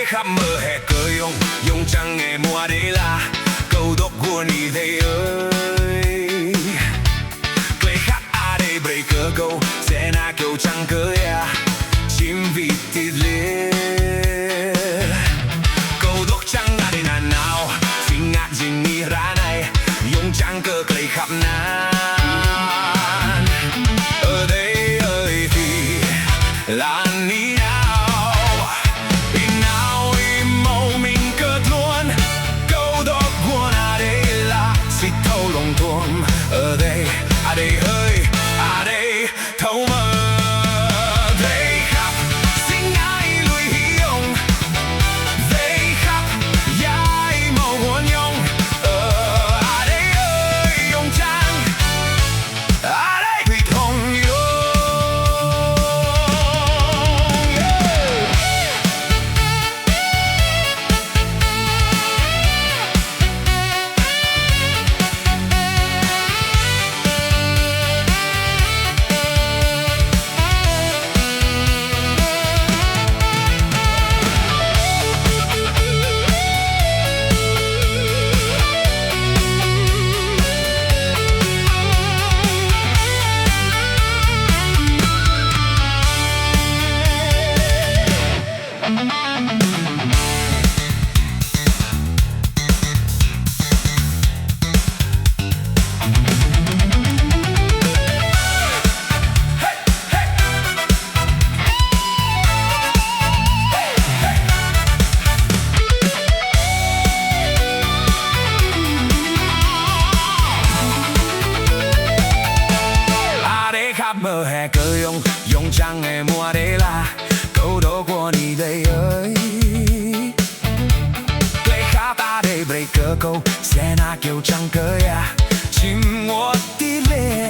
khắp mơ hè cơ dùng chẳng nghe mùa đây là câu đốc của ni đây ơi Clay khắp à đây bầy cơ câu sẽ na câu chẳng cơ ya chim vịt tít lên câu đốc chẳng à đây là nào phình ngạc dình ni ra này dùng chẳng cơ clay khắp nan ở đây ơi thì là ni ở đây ơi đây thâu mơ đây khắp sinh ai lùi hiông đây khắp dài màu của nhung đây ơi yong trang đây thủy thông mơ hè cơ dùng chẳng nghe mùa đây là câu đố của ni đây ơi Clay khắp à đây bầy cơ câu sẽ na kêu chẳng cơ ya chim ngọt tí lên